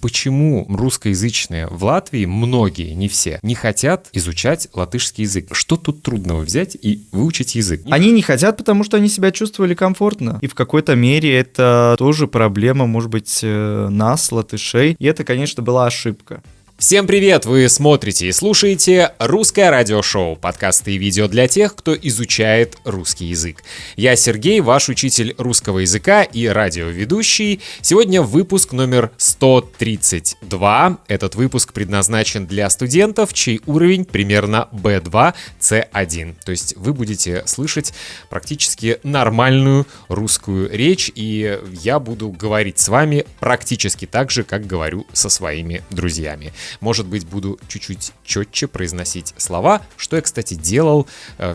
Почему русскоязычные в Латвии, многие, не все, не хотят изучать латышский язык? Что тут трудного взять и выучить язык? Они не хотят, потому что они себя чувствовали комфортно. И в какой-то мере это тоже проблема, может быть, нас, латышей. И это, конечно, была ошибка. Всем привет! Вы смотрите и слушаете «Русское радиошоу», подкасты и видео для тех, кто изучает русский язык. Я Сергей, ваш учитель русского языка и радиоведущий. Сегодня выпуск номер 132. Этот выпуск предназначен для студентов, чей уровень примерно B2, C1. То есть вы будете слышать практически нормальную русскую речь, и я буду говорить с вами практически так же, как говорю со своими друзьями. Может быть, буду чуть-чуть четче произносить слова, что я, кстати, делал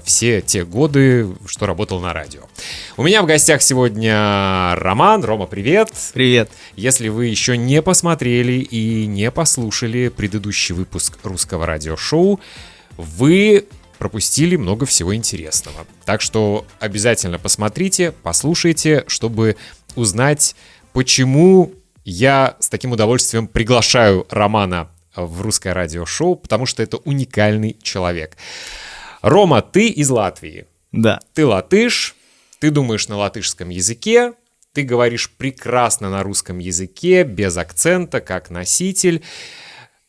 все те годы, что работал на радио. У меня в гостях сегодня Роман. Рома, привет! Привет! Если вы еще не посмотрели и не послушали предыдущий выпуск русского радиошоу, вы пропустили много всего интересного. Так что обязательно посмотрите, послушайте, чтобы узнать, почему я с таким удовольствием приглашаю Романа в русское радиошоу, потому что это уникальный человек. Рома, ты из Латвии. Да. Ты латыш, ты думаешь на латышском языке, ты говоришь прекрасно на русском языке, без акцента, как носитель.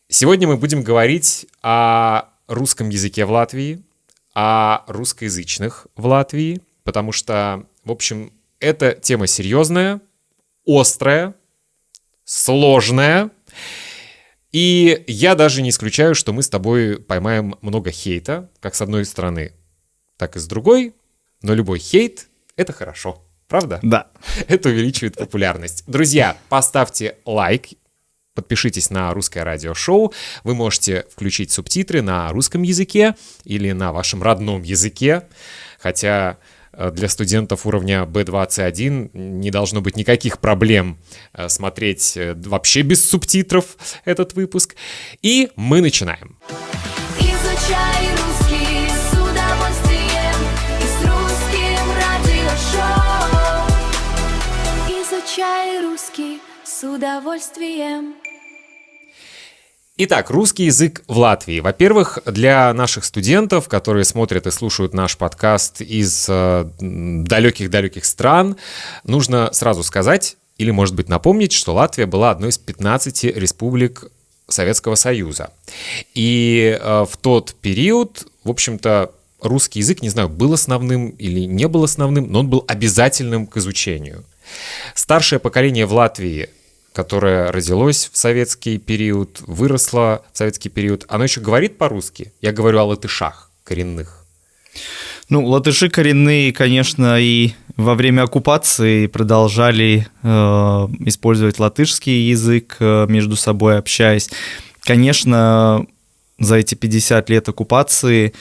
Сегодня мы будем говорить о русском языке в Латвии, о русскоязычных в Латвии, потому что, в общем, эта тема серьезная, острая, сложная. И я даже не исключаю, что мы с тобой поймаем много хейта, как с одной стороны, так и с другой. Но любой хейт — это хорошо, правда? Да. Это увеличивает популярность. Друзья, поставьте лайк, подпишитесь на русское радиошоу. Вы можете включить субтитры на русском языке или на вашем родном языке. Хотя для студентов уровня B2, C1 не должно быть никаких проблем смотреть вообще без субтитров этот выпуск. И мы начинаем. Изучай русский с удовольствием и с русским радиошоу. Изучай русский с удовольствием. Итак, русский язык в Латвии. Во-первых, для наших студентов, которые смотрят и слушают наш подкаст из далеких-далеких стран, нужно сразу сказать, или, может быть, напомнить, что Латвия была одной из 15 республик Советского Союза. И в тот период, в общем-то, русский язык, не знаю, был основным или не был основным, но он был обязательным к изучению. Старшее поколение в Латвии, которое родилось в советский период, выросло в советский период, оно еще говорит по-русски? Я говорю о латышах коренных. Ну, латыши коренные, конечно, и во время оккупации продолжали использовать латышский язык, между собой общаясь. Конечно, за эти 50 лет оккупации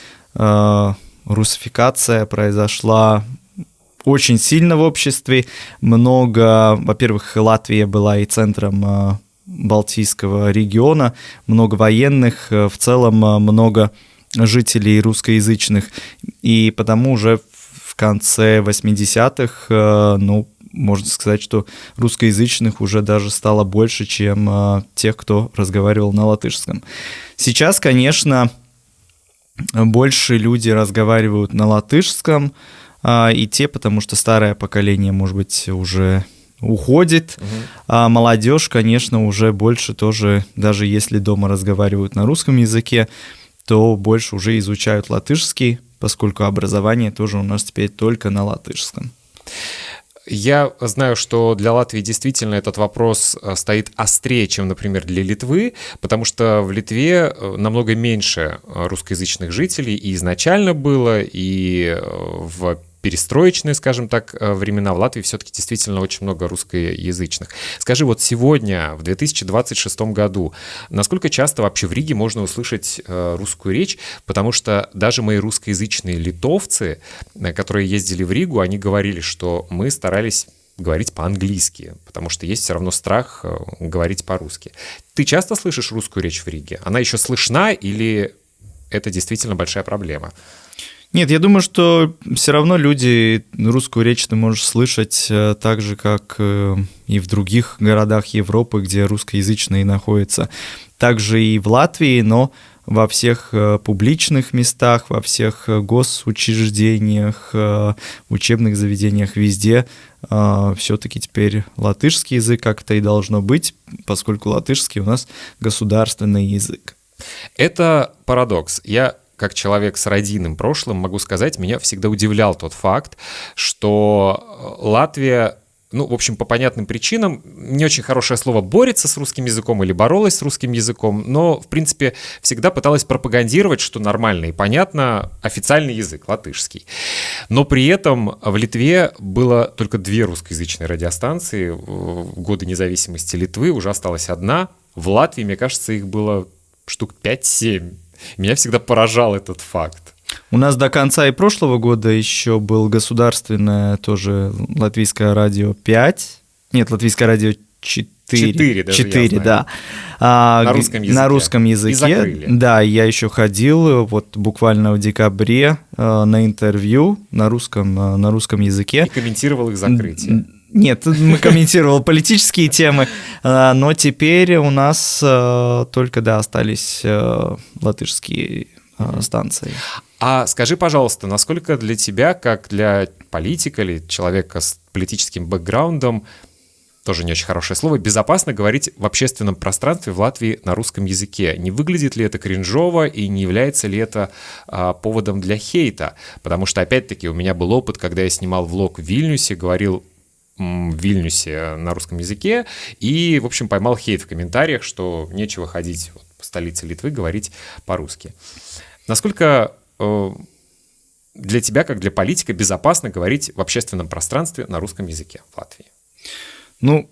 русификация произошла очень сильно в обществе. Много, во-первых, Латвия была и центром Балтийского региона, много военных, в целом много жителей русскоязычных. И потому уже в конце 80-х, можно сказать, что русскоязычных уже даже стало больше, чем тех, кто разговаривал на латышском. Сейчас, конечно, больше люди разговаривают на латышском, и те, потому что старое поколение, может быть, уже уходит, а молодежь, конечно, уже больше тоже, даже если дома разговаривают на русском языке, то больше уже изучают латышский, поскольку образование тоже у нас теперь только на латышском. Я знаю, что для Латвии действительно этот вопрос стоит острее, чем, например, для Литвы, потому что в Литве намного меньше русскоязычных жителей и изначально было, и в перестроечные, скажем так, времена в Латвии все-таки действительно очень много русскоязычных. Скажи, вот сегодня, в 2026 году, насколько часто вообще в Риге можно услышать русскую речь? Потому что даже мои русскоязычные литовцы, которые ездили в Ригу, они говорили, что мы старались говорить по-английски, потому что есть все равно страх говорить по-русски. Ты часто слышишь русскую речь в Риге? Она еще слышна или это действительно большая проблема? Нет, я думаю, что все равно люди русскую речь ты можешь слышать так же, как и в других городах Европы, где русскоязычные находятся. Также и в Латвии, но во всех публичных местах, во всех госучреждениях, учебных заведениях, везде все-таки теперь латышский язык, как это и должно быть, поскольку латышский у нас государственный язык. Это парадокс. Я, как человек с родийным прошлым, могу сказать, меня всегда удивлял тот факт, что Латвия, ну, в общем, по понятным причинам, не очень хорошее слово, борется с русским языком или боролась с русским языком, но, в принципе, всегда пыталась пропагандировать, что нормально и понятно, официальный язык, латышский. Но при этом в Литве было только 2 русскоязычные радиостанции. В годы независимости Литвы уже осталась одна. В Латвии, мне кажется, их было штук 5-7. Меня всегда поражал этот факт. У нас до конца и прошлого года еще был государственное тоже латвийское радио 5. Нет, латвийское радио 4. 4, да. На русском языке. На русском языке. И закрыли. Да, я еще ходил вот буквально в декабре на интервью на русском языке. И комментировал их закрытие. Нет, мы комментировали политические темы, но теперь у нас только, да, остались латышские станции. А скажи, пожалуйста, насколько для тебя, как для политика или человека с политическим бэкграундом, тоже не очень хорошее слово, безопасно говорить в общественном пространстве в Латвии на русском языке? Не выглядит ли это кринжово и не является ли это поводом для хейта? Потому что, опять-таки, у меня был опыт, когда я снимал влог в Вильнюсе, говорил в Вильнюсе на русском языке и, в общем, поймал хейт в комментариях, что нечего ходить по столице Литвы, говорить по-русски. Насколько для тебя, как для политика, безопасно говорить в общественном пространстве на русском языке в Латвии? Ну,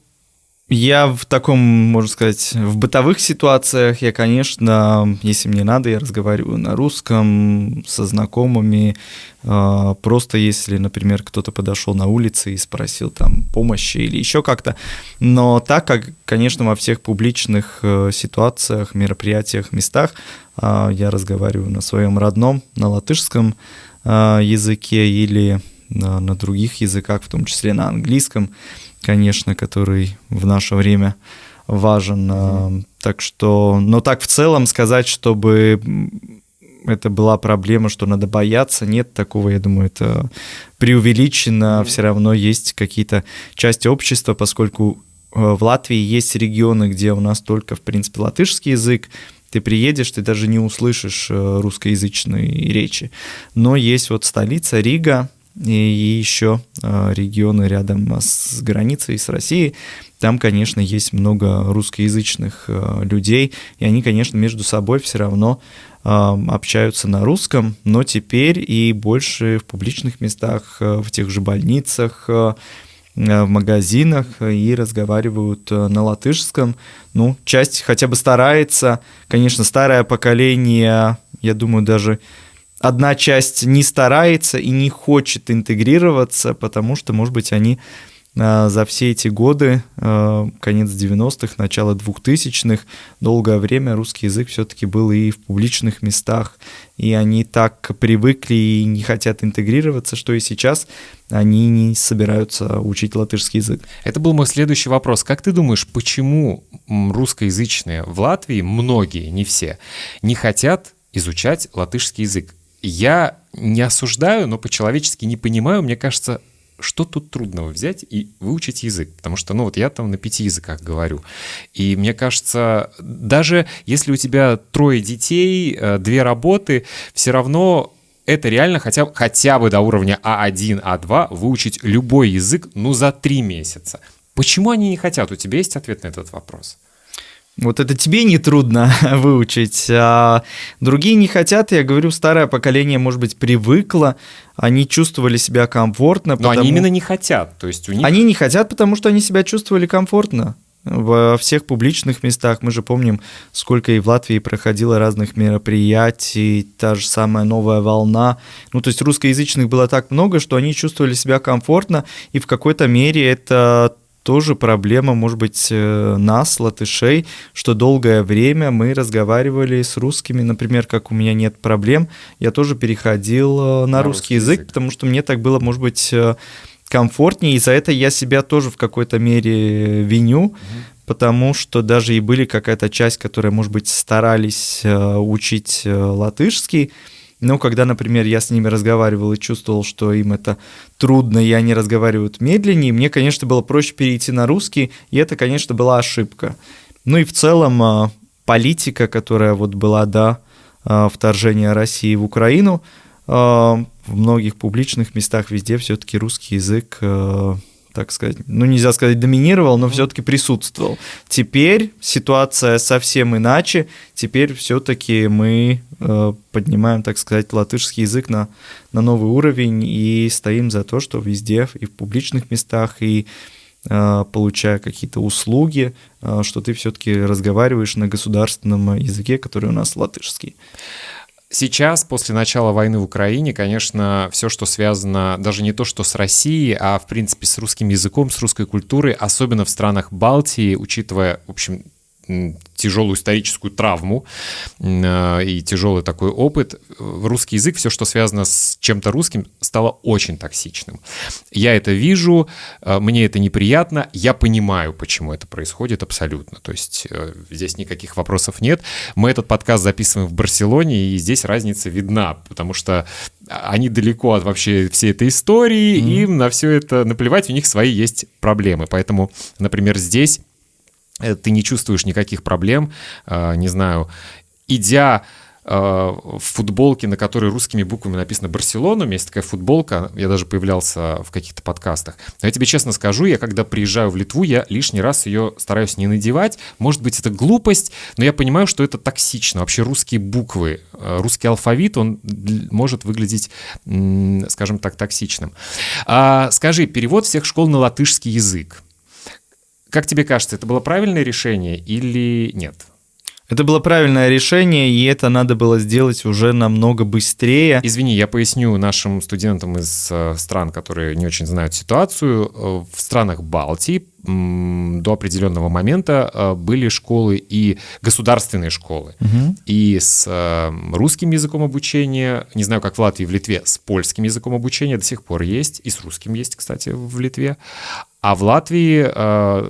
я в таком, можно сказать, в бытовых ситуациях я, конечно, если мне надо, я разговариваю на русском со знакомыми, просто если, например, кто-то подошел на улице и спросил там помощи или еще как-то. Но так как, конечно, во всех публичных ситуациях, мероприятиях, местах я разговариваю на своем родном, на латышском языке или на других языках, в том числе на английском, конечно, который в наше время важен. Так что, но так в целом сказать, чтобы это была проблема, что надо бояться, нет такого, я думаю, это преувеличено. Все равно есть какие-то части общества, поскольку в Латвии есть регионы, где у нас только, в принципе, латышский язык. Ты приедешь, ты даже не услышишь русскоязычной речи. Но есть вот столица Рига, и еще регионы рядом с границей, с Россией, там, конечно, есть много русскоязычных людей, и они, конечно, между собой все равно общаются на русском, но теперь и больше в публичных местах, в тех же больницах, в магазинах и разговаривают на латышском. Ну, часть хотя бы старается, конечно, старое поколение, я думаю, даже одна часть не старается и не хочет интегрироваться, потому что, может быть, они за все эти годы, конец 90-х, начало 2000-х, долгое время русский язык все-таки был и в публичных местах, и они так привыкли и не хотят интегрироваться, что и сейчас они не собираются учить латышский язык. Это был мой следующий вопрос. Как ты думаешь, почему русскоязычные в Латвии, многие, не все, не хотят изучать латышский язык? Я не осуждаю, но по-человечески не понимаю, мне кажется, что тут трудного взять и выучить язык? Потому что, ну вот я там на 5 языках говорю. И мне кажется, даже если у тебя 3 детей, 2 работы, все равно это реально хотя бы до уровня А1, А2 выучить любой язык, ну, за 3 месяца. Почему они не хотят? У тебя есть ответ на этот вопрос? Вот это тебе не трудно выучить, а другие не хотят. Я говорю, старое поколение, может быть, привыкло, они чувствовали себя комфортно. Но они именно не хотят. То есть у них... Они не хотят, потому что они себя чувствовали комфортно. Во всех публичных местах, мы же помним, сколько и в Латвии проходило разных мероприятий, та же самая новая волна. Ну, то есть русскоязычных было так много, что они чувствовали себя комфортно, и в какой-то мере это тоже проблема, может быть, нас, латышей, что долгое время мы разговаривали с русскими, например, как у меня нет проблем, я тоже переходил на русский язык, потому что мне так было, может быть, комфортнее, и за это я себя тоже в какой-то мере виню, потому что даже и были какая-то часть, которая, может быть, старались учить латышский, но когда, например, я с ними разговаривал и чувствовал, что им это трудно, и они разговаривают медленнее, мне, конечно, было проще перейти на русский, и это, конечно, была ошибка. Ну и в целом политика, которая вот была до вторжения России в Украину, в многих публичных местах везде все-таки русский язык, так сказать, ну нельзя сказать доминировал, но все-таки присутствовал. Теперь ситуация совсем иначе, теперь все-таки мы поднимаем, так сказать, латышский язык на новый уровень и стоим за то, что везде, и в публичных местах, и получая какие-то услуги, что ты все-таки разговариваешь на государственном языке, который у нас латышский. Сейчас, после начала войны в Украине, конечно, все, что связано даже не то, что с Россией, а, в принципе, с русским языком, с русской культурой, особенно в странах Балтии, учитывая, в общем, тяжелую историческую травму и тяжелый такой опыт, русский язык, все, что связано с чем-то русским, стало очень токсичным. Я это вижу, мне это неприятно, я понимаю, почему это происходит абсолютно. То есть здесь никаких вопросов нет. Мы этот подкаст записываем в Барселоне, и здесь разница видна, потому что они далеко от вообще всей этой истории, им на все это наплевать, у них свои есть проблемы. Поэтому, например, здесь ты не чувствуешь никаких проблем, не знаю, идя в футболке, на которой русскими буквами написано «Барселона», у меня есть такая футболка, я даже появлялся в каких-то подкастах. Но я тебе честно скажу, я когда приезжаю в Литву, я лишний раз ее стараюсь не надевать. Может быть, это глупость, но я понимаю, что это токсично. Вообще русские буквы, русский алфавит, он может выглядеть, скажем так, токсичным. Скажи, перевод всех школ на латышский язык. Как тебе кажется, это было правильное решение или нет? Это было правильное решение, и это надо было сделать уже намного быстрее. Извини, я поясню нашим студентам из стран, которые не очень знают ситуацию. В странах Балтии до определенного момента были школы и государственные школы. И с русским языком обучения, не знаю, как в Латвии, в Литве, с польским языком обучения до сих пор есть, и с русским есть, кстати, в Литве. А в Латвии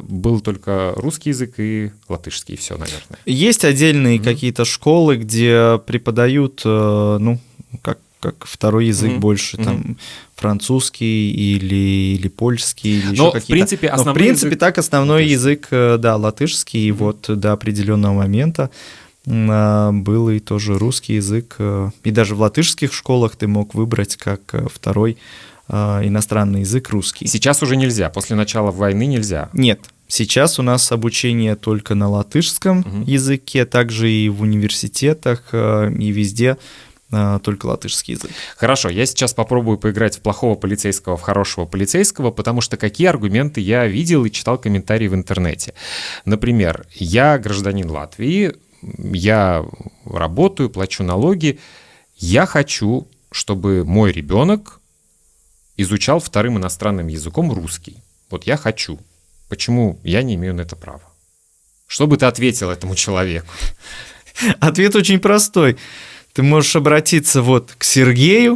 был только русский язык и латышский, и все, наверное. Есть отдельные какие-то школы, где преподают, ну, как второй язык больше, там, французский или польский, или еще какие-то. В принципе, основной язык так, основной язык, да, латышский, и вот до определенного момента был и тоже русский язык, и даже в латышских школах ты мог выбрать как второй иностранный язык русский. Сейчас уже нельзя, после начала войны нельзя. Нет, сейчас у нас обучение только на латышском языке, также и в университетах, и везде только латышский язык. Хорошо, я сейчас попробую поиграть в плохого полицейского, в хорошего полицейского, потому что какие аргументы я видел и читал комментарии в интернете. Например, я гражданин Латвии, я работаю, плачу налоги, я хочу, чтобы мой ребенок изучал вторым иностранным языком русский. Вот я хочу. Почему я не имею на это права? Что бы ты ответил этому человеку? Ответ очень простой. Ты можешь обратиться вот к Сергею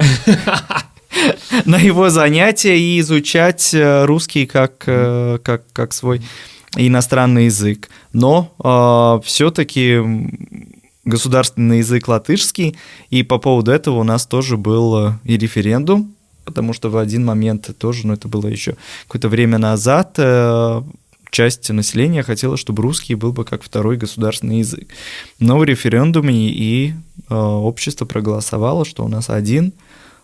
на его занятия и изучать русский как свой иностранный язык. Но все-таки государственный язык латышский, и по поводу этого у нас тоже был и референдум, потому что в один момент тоже, это было еще какое-то время назад, часть населения хотела, чтобы русский был бы как второй государственный язык. Но в референдуме и общество проголосовало, что у нас один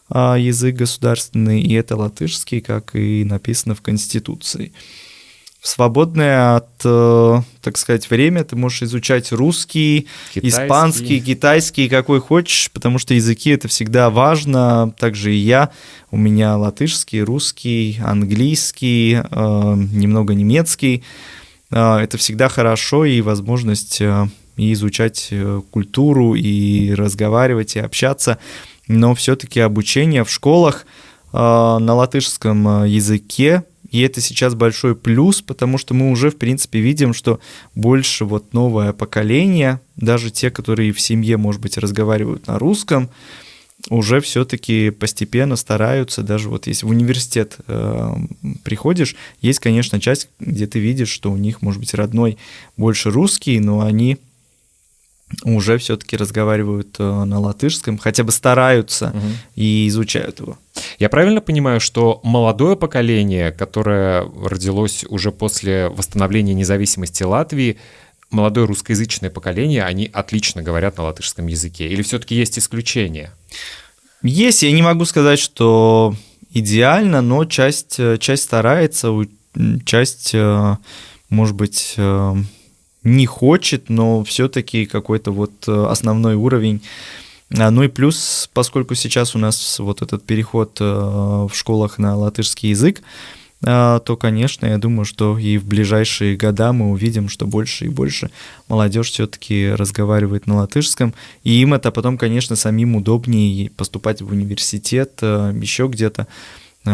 язык государственный, и это латышский, как и написано в Конституции. В свободное от, так сказать, время ты можешь изучать русский, испанский, китайский, какой хочешь, потому что языки — это всегда важно. Также и я. У меня латышский, русский, английский, немного немецкий. Это всегда хорошо, и возможность и изучать культуру, и разговаривать, и общаться. Но все-таки обучение в школах на латышском языке и это сейчас большой плюс, потому что мы уже, в принципе, видим, что больше вот новое поколение, даже те, которые в семье, может быть, разговаривают на русском, уже все-таки постепенно стараются, даже вот если в университет приходишь, есть, конечно, часть, где ты видишь, что у них, может быть, родной больше русский, но они уже все-таки разговаривают на латышском, хотя бы стараются и изучают его. Я правильно понимаю, что молодое поколение, которое родилось уже после восстановления независимости Латвии, молодое русскоязычное поколение, они отлично говорят на латышском языке? Или все-таки есть исключения? Есть, я не могу сказать, что идеально, но часть старается, часть, может быть, не хочет, но все-таки какой-то вот основной уровень. Ну и плюс, поскольку сейчас у нас вот этот переход в школах на латышский язык, то, конечно, я думаю, что и в ближайшие года мы увидим, что больше и больше молодежь все-таки разговаривает на латышском, и им это потом, конечно, самим удобнее поступать в университет, еще где-то,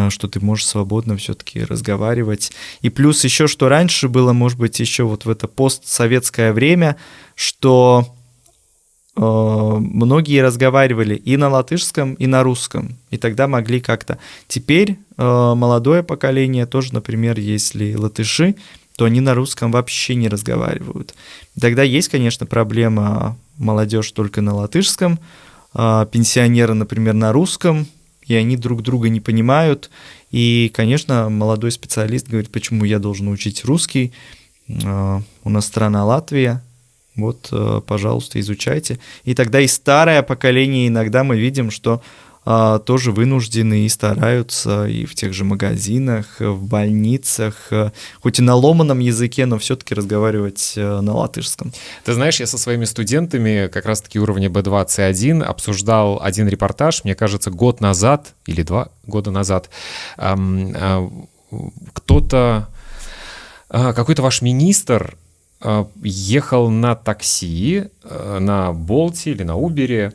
что ты можешь свободно все-таки разговаривать. И плюс еще, что раньше было, может быть, еще вот в это постсоветское время, что многие разговаривали и на латышском, и на русском, и тогда могли как-то. Теперь молодое поколение тоже, например, если латыши, то они на русском вообще не разговаривают. Тогда есть, конечно, проблема молодежь только на латышском, пенсионеры, например, на русском, и они друг друга не понимают. И, конечно, молодой специалист говорит, почему я должен учить русский, у нас страна Латвия, вот, пожалуйста, изучайте. И тогда и старое поколение иногда мы видим, что тоже вынуждены и стараются и в тех же магазинах, в больницах, хоть и на ломаном языке, но все-таки разговаривать на латышском. Ты знаешь, я со своими студентами как раз-таки уровня B2, C1 обсуждал один репортаж, мне кажется, год назад или 2 года назад. Какой-то ваш министр ехал на такси, на Болте или на Убере,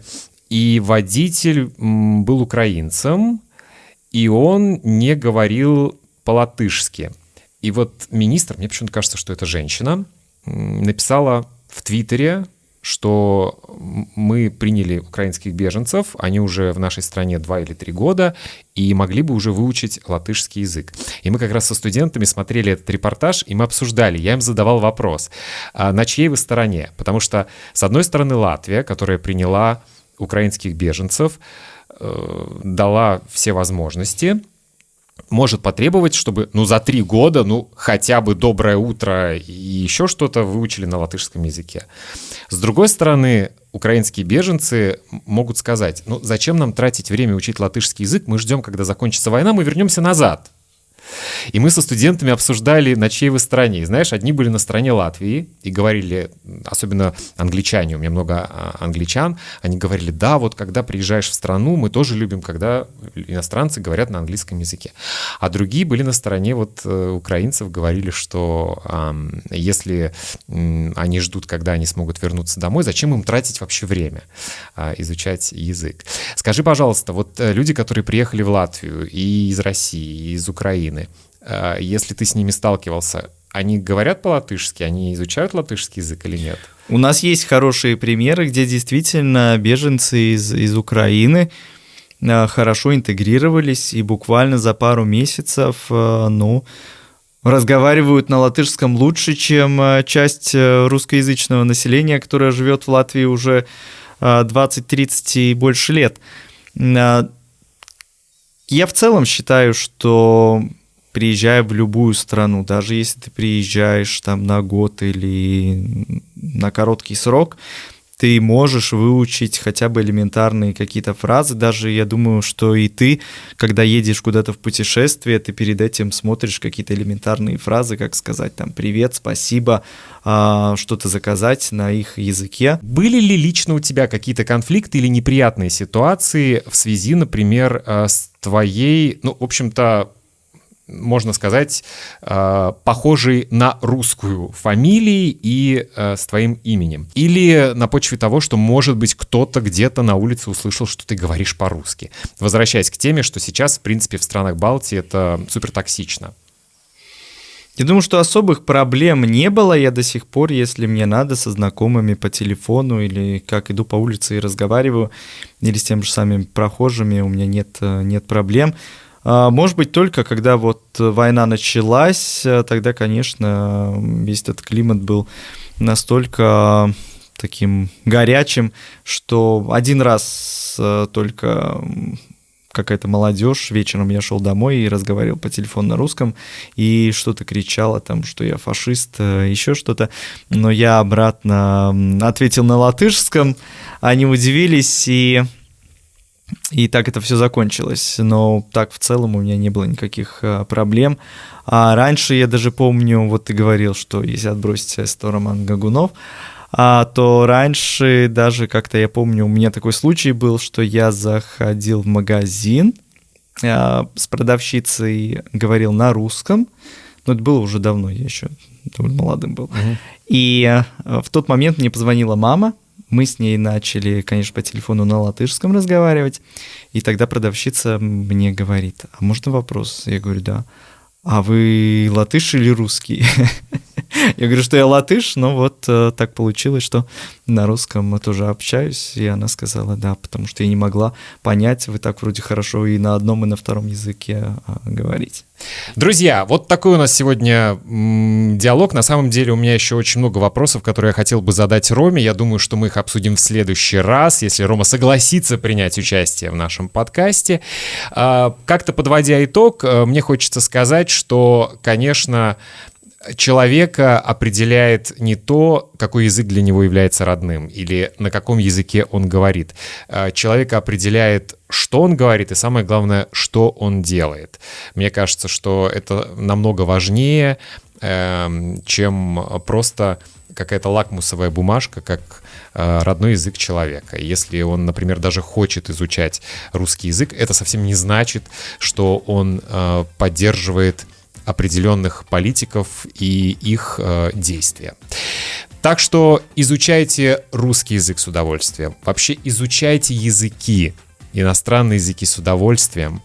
и водитель был украинцем, и он не говорил по-латышски. И вот министр, мне почему-то кажется, что это женщина, написала в Твиттере, что мы приняли украинских беженцев, они уже в нашей стране 2 или 3 года, и могли бы уже выучить латышский язык. И мы как раз со студентами смотрели этот репортаж, и мы обсуждали, я им задавал вопрос, на чьей вы стороне? Потому что, с одной стороны, Латвия, которая приняла украинских беженцев, дала все возможности, может потребовать, чтобы за 3 года, хотя бы «доброе утро» и еще что-то выучили на латышском языке. С другой стороны, украинские беженцы могут сказать, зачем нам тратить время учить латышский язык, мы ждем, когда закончится война, мы вернемся назад. И мы со студентами обсуждали, на чьей вы стороне. И знаешь, одни были на стороне Латвии и говорили, особенно англичане, у меня много англичан, они говорили, да, вот когда приезжаешь в страну, мы тоже любим, когда иностранцы говорят на английском языке. А другие были на стороне украинцев, говорили, что если они ждут, когда они смогут вернуться домой, зачем им тратить вообще время изучать язык? Скажи, пожалуйста, вот люди, которые приехали в Латвию и из России, и из Украины, если ты с ними сталкивался, они говорят по-латышски, они изучают латышский язык или нет? У нас есть хорошие примеры, где действительно беженцы из Украины хорошо интегрировались и буквально за пару месяцев, разговаривают на латышском лучше, чем часть русскоязычного населения, которое живет в Латвии уже 20, 30 и больше лет. Я в целом считаю, что приезжая в любую страну, даже если ты приезжаешь там на год или на короткий срок, ты можешь выучить хотя бы элементарные какие-то фразы. Даже я думаю, что и ты, когда едешь куда-то в путешествие, ты перед этим смотришь какие-то элементарные фразы, как сказать там «привет», «спасибо», что-то заказать на их языке. Были ли лично у тебя какие-то конфликты или неприятные ситуации в связи, например, с твоей, в общем-то, можно сказать, похожей на русскую фамилией и с твоим именем? Или на почве того, что, может быть, кто-то где-то на улице услышал, что ты говоришь по-русски? Возвращаясь к теме, что сейчас, в принципе, в странах Балтии это супер токсично. Я думаю, что особых проблем не было. Я до сих пор, если мне надо, со знакомыми по телефону или как иду по улице и разговариваю, или с теми же самыми прохожими, у меня нет проблем. Может быть, только когда вот война началась, тогда, конечно, весь этот климат был настолько таким горячим, что один раз только какая-то молодежь, вечером я шел домой и разговаривал по телефону на русском, и что-то кричала там, что я фашист, еще что-то, но я обратно ответил на латышском, они удивились, и так это все закончилось, но так в целом у меня не было никаких проблем. А раньше я даже помню, вот ты говорил, что если отбросить Роман Гагунов, то раньше даже как-то я помню, у меня такой случай был, что я заходил в магазин, с продавщицей говорил на русском, но это было уже давно, я еще довольно молодым был. И в тот момент мне позвонила мама, мы с ней начали, конечно, по телефону на латышском разговаривать, и тогда продавщица мне говорит: а можно вопрос? Я говорю: да. А вы латыш или русский? Я говорю, что я латыш, но вот так получилось, что на русском тоже общаюсь, и она сказала да, потому что я не могла понять, вы так вроде хорошо и на одном, и на втором языке говорите. Друзья, вот такой у нас сегодня диалог. На самом деле у меня еще очень много вопросов, которые я хотел бы задать Роме. Я думаю, что мы их обсудим в следующий раз, если Рома согласится принять участие в нашем подкасте. Как-то подводя итог, мне хочется сказать, что, конечно, человека определяет не то, какой язык для него является родным или на каком языке он говорит. Человека определяет, что он говорит, и самое главное, что он делает. Мне кажется, что это намного важнее, чем просто какая-то лакмусовая бумажка, как родной язык человека. Если он, например, даже хочет изучать русский язык, это совсем не значит, что он поддерживает определенных политиков и их действия. Так что изучайте русский язык с удовольствием. Вообще изучайте языки, иностранные языки с удовольствием.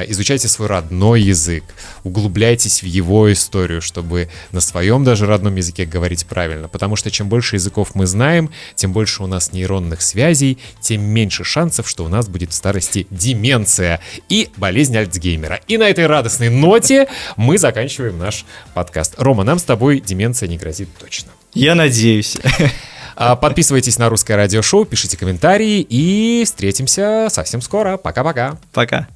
Изучайте свой родной язык, углубляйтесь в его историю, чтобы на своем даже родном языке говорить правильно. Потому что чем больше языков мы знаем, тем больше у нас нейронных связей, тем меньше шансов, что у нас будет в старости деменция и болезнь Альцгеймера. И на этой радостной ноте мы заканчиваем наш подкаст. Рома, нам с тобой деменция не грозит точно. Я надеюсь. Подписывайтесь на Русское радиошоу, пишите комментарии и встретимся совсем скоро. Пока-пока. Пока.